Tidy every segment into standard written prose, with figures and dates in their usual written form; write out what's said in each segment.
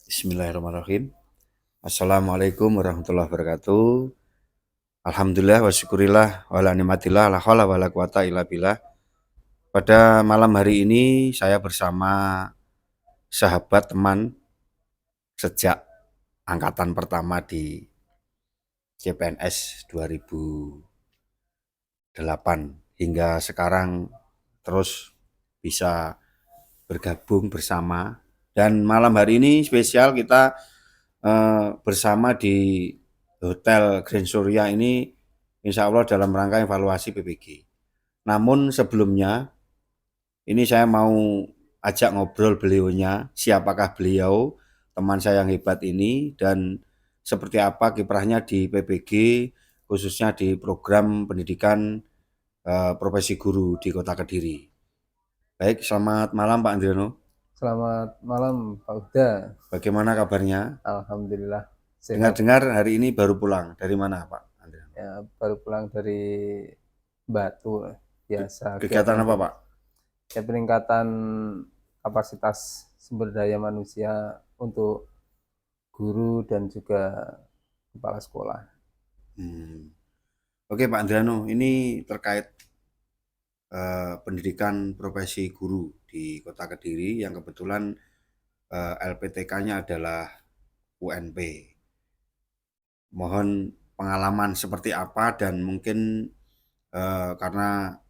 Bismillahirrahmanirrahim. Assalamualaikum warahmatullahi wabarakatuh. Alhamdulillah wa syukurillah wa la ni'matillah la haula wa la quwata illa billah. Pada malam hari ini saya bersama sahabat teman sejak angkatan pertama di CPNS 2008 hingga sekarang terus bisa bergabung bersama. Dan malam hari ini spesial kita bersama di Hotel Grand Surya ini insya Allah dalam rangka evaluasi PPG. Namun sebelumnya ini saya mau ajak ngobrol beliaunya, siapakah beliau, teman saya yang hebat ini, dan seperti apa kiprahnya di PPG, khususnya di program pendidikan profesi guru di Kota Kediri. Baik, selamat malam Pak Andriano. Selamat malam Pak Uda. Bagaimana kabarnya? Alhamdulillah sehat. Dengar-dengar hari ini baru pulang. Dari mana Pak Andriano? Ya, baru pulang dari Batu. Biasa Kegiatan apa Pak? peningkatan kapasitas sumber daya manusia untuk guru dan juga kepala sekolah. Oke Pak Andriano, ini terkait pendidikan profesi guru di Kota Kediri yang kebetulan LPTK-nya adalah UNP. Mohon pengalaman seperti apa dan mungkin karena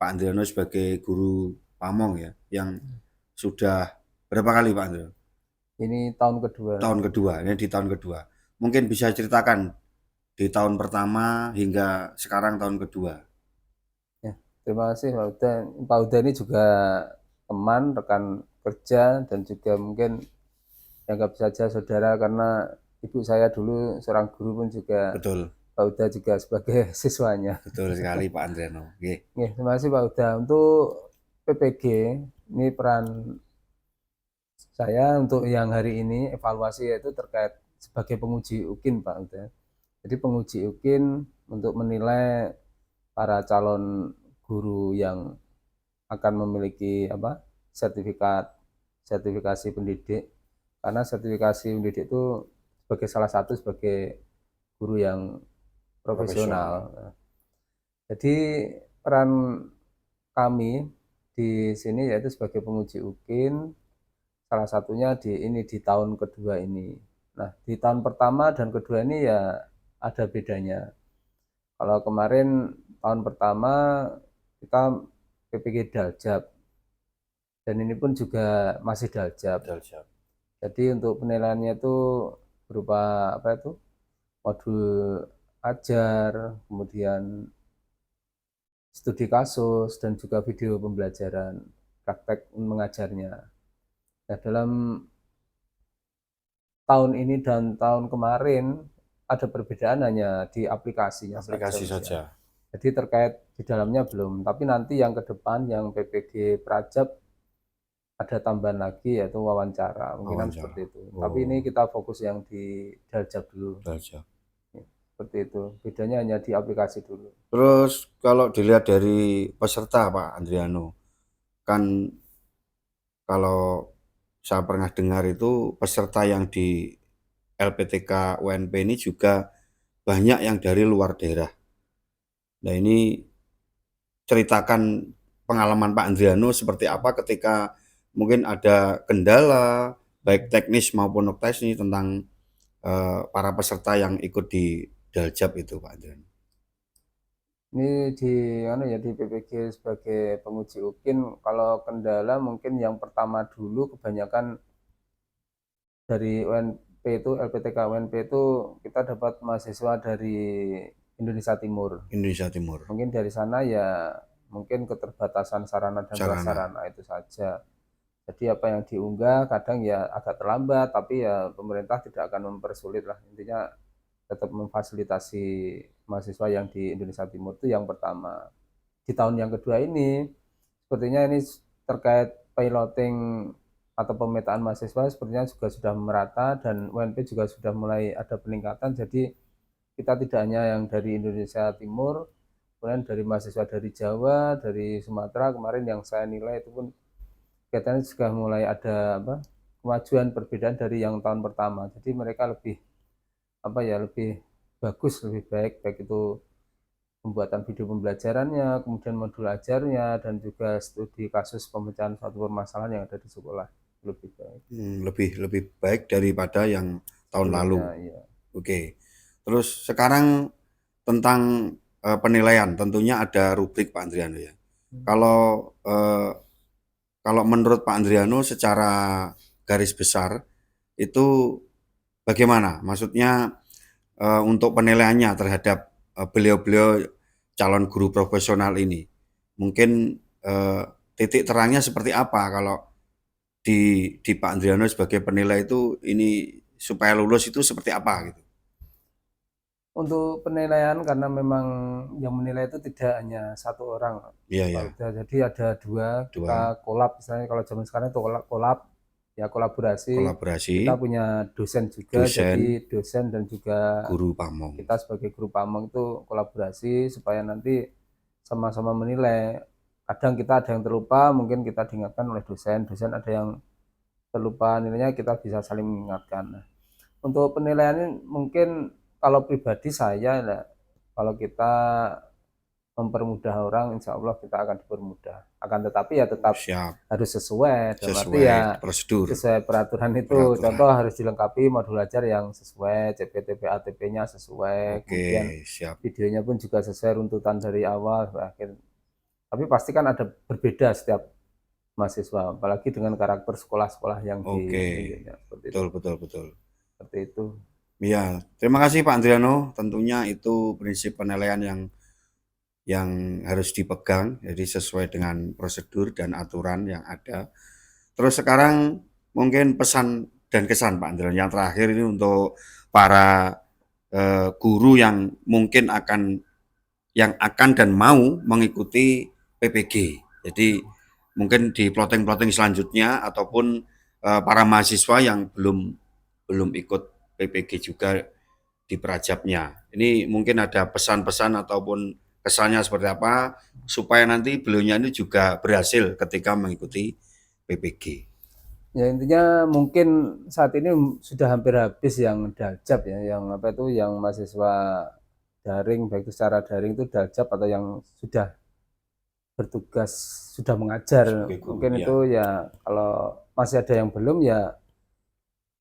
Pak Andriano sebagai guru pamong ya, yang sudah berapa kali Pak Andriano? Ini tahun kedua. Tahun kedua, ini di tahun kedua. Mungkin bisa ceritakan di tahun pertama hingga sekarang tahun kedua. Ya, terima kasih Pak Uda. Pak Uda ini juga teman, rekan kerja, dan juga mungkin dianggap saja saudara karena ibu saya dulu seorang guru pun juga Betul, Pak Uda juga sebagai siswanya. betul sekali Pak Andriano. Oke. Oke, terima kasih Pak Uda. Untuk PPG, ini peran saya untuk yang hari ini evaluasi yaitu terkait sebagai penguji UKIN Pak Uda. Jadi penguji UKIN untuk menilai para calon guru yang akan memiliki sertifikasi pendidik, karena sertifikasi pendidik itu sebagai salah satu sebagai guru yang profesional. Jadi peran kami di sini yaitu sebagai penguji UKIN, salah satunya di tahun kedua ini. Nah, di tahun pertama dan kedua ini ya ada bedanya. Kalau kemarin tahun pertama kita PPG Daljab, dan ini pun juga masih Daljab. Jadi untuk penilaiannya itu berupa modul ajar, kemudian studi kasus, dan juga video pembelajaran praktek mengajarnya. Nah, dalam tahun ini dan tahun kemarin ada perbedaan hanya di aplikasinya Aplikasi saja. saja. Jadi terkait di dalamnya belum, tapi nanti yang ke depan yang PPG Prajab ada tambahan lagi yaitu wawancara, mungkinan seperti itu. Tapi ini kita fokus yang di Daljab dulu. Daljab. Seperti itu. Bedanya hanya di aplikasi dulu. Terus kalau dilihat dari peserta Pak Andriano, kan kalau saya pernah dengar itu peserta yang di LPTK UNP ini juga banyak yang dari luar daerah. Nah ini ceritakan pengalaman Pak Andriano seperti apa ketika mungkin ada kendala baik teknis maupun non teknis tentang para peserta yang ikut di Daljab itu Pak Andriano. Ini di PPG sebagai penguji UKIN, kalau kendala mungkin yang pertama dulu kebanyakan dari UNP itu, LPTK UNP itu kita dapat mahasiswa dari Indonesia Timur. Indonesia Timur. Mungkin dari sana ya mungkin keterbatasan sarana dan prasarana itu saja. Jadi apa yang diunggah kadang ya agak terlambat, tapi ya pemerintah tidak akan mempersulit lah. Intinya tetap memfasilitasi mahasiswa yang di Indonesia Timur itu yang pertama. Di tahun yang kedua ini, sepertinya ini terkait piloting atau pemetaan mahasiswa sepertinya juga sudah merata dan UNP juga sudah mulai ada peningkatan. Jadi kita tidak hanya yang dari Indonesia Timur, kemudian dari mahasiswa dari Jawa, dari Sumatera, kemarin yang saya nilai itu pun kegiatannya sudah mulai ada kemajuan perbedaan dari yang tahun pertama. Jadi mereka lebih lebih bagus, lebih baik itu pembuatan video pembelajarannya, kemudian modul ajarnya, dan juga studi kasus pemecahan suatu permasalahan yang ada di sekolah lebih baik. Lebih baik daripada yang tahun lalu. Iya. Oke. Terus sekarang tentang penilaian, tentunya ada rubrik Pak Andriano ya. Kalau menurut Pak Andriano secara garis besar itu bagaimana? Maksudnya untuk penilaiannya terhadap beliau-beliau calon guru profesional ini. Mungkin titik terangnya seperti apa kalau di Pak Andriano sebagai penilai itu ini supaya lulus itu seperti apa gitu? Untuk penilaian karena memang yang menilai itu tidak hanya satu orang. Iya ya. Jadi ada dua, kita kolab misalnya kalau zaman sekarang itu kolab ya kolaborasi. Kita punya dosen juga, jadi dosen dan juga guru pamong. Kita sebagai guru pamong itu kolaborasi supaya nanti sama-sama menilai. Kadang kita ada yang terlupa, mungkin kita diingatkan oleh dosen ada yang terlupa nilainya, kita bisa saling mengingatkan. Nah, untuk penilaian ini mungkin kalau pribadi saya, kalau kita mempermudah orang, insya Allah kita akan dipermudah. Akan tetapi ya tetap harus sesuai, dalam arti ya prosedur, sesuai peraturan itu. Contoh harus dilengkapi modul ajar yang sesuai, CPTP, ATP-nya sesuai, kemudian videonya pun juga sesuai runtutan dari awal sampai akhir. Tapi pasti kan ada berbeda setiap mahasiswa, apalagi dengan karakter sekolah-sekolah yang betul. Seperti itu. Iya, terima kasih Pak Andriano. Tentunya itu prinsip penilaian yang harus dipegang, jadi sesuai dengan prosedur dan aturan yang ada. Terus sekarang mungkin pesan dan kesan Pak Andriano yang terakhir ini untuk para guru yang mungkin akan dan mau mengikuti PPG. Jadi mungkin di plotting selanjutnya ataupun para mahasiswa yang belum ikut PPG juga di Prajabnya. Ini mungkin ada pesan-pesan ataupun kesannya seperti apa supaya nanti beliaunya ini juga berhasil ketika mengikuti PPG. Ya intinya mungkin saat ini sudah hampir habis yang daljab ya, yang mahasiswa daring, baik itu secara daring itu daljab atau yang sudah bertugas, sudah mengajar. Mungkin itu ya kalau masih ada yang belum ya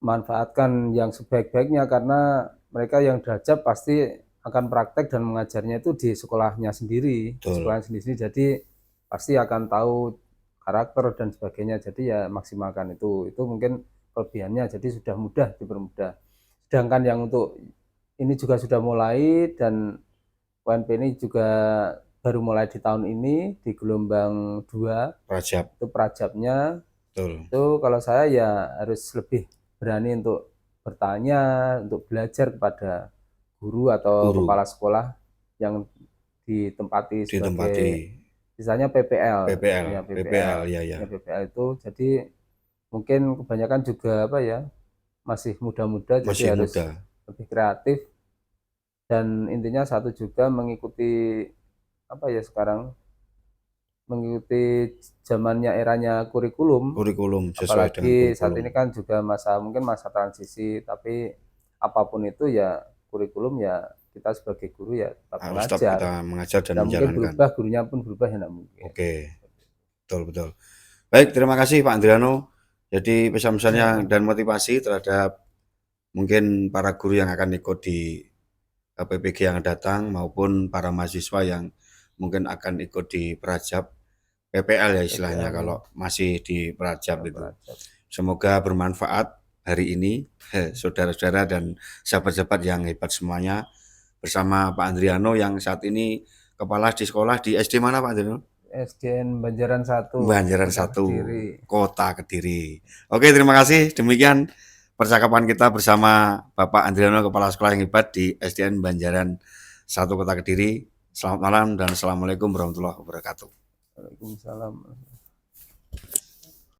manfaatkan yang sebaik-baiknya, karena mereka yang daljab pasti akan praktek dan mengajarnya itu di sekolahnya sendiri, jadi pasti akan tahu karakter dan sebagainya, jadi ya maksimalkan itu mungkin kelebihannya, jadi sudah mudah dipermudah. Sedangkan yang untuk ini juga sudah mulai, dan UNP ini juga baru mulai di tahun ini di gelombang 2 itu Prajabnya. Itu kalau saya ya harus lebih berani untuk bertanya, untuk belajar kepada guru atau kepala sekolah yang ditempati sebagai misalnya PPL itu. Jadi mungkin kebanyakan juga masih muda-muda, jadi harus lebih kreatif, dan intinya satu juga mengikuti sekarang mengikuti zamannya, eranya kurikulum sesuai apalagi saat ini kan juga mungkin masa transisi, tapi apapun itu ya kurikulum ya kita sebagai guru ya tetap mengajar dan mungkin berubah, gurunya pun berubah ya enggak mungkin. Betul. Baik, terima kasih Pak Andriano. Jadi pesan-pesannya dan motivasi terhadap mungkin para guru yang akan ikut di PPG yang datang maupun para mahasiswa yang mungkin akan ikut di Prajab PPL ya istilahnya kalau masih di Prajab itu. Semoga bermanfaat hari ini saudara-saudara dan sahabat-sahabat yang hebat semuanya, bersama Pak Andriano yang saat ini kepala di sekolah di SD mana Pak Andriano? SDN Banjaran 1. Banjaran 1, Kota Kediri. Oke, terima kasih. Demikian percakapan kita bersama Bapak Andriano, kepala sekolah yang hebat di SDN Banjaran 1 Kota Kediri. Selamat malam dan assalamualaikum warahmatullahi wabarakatuh. Waalaikumsalam.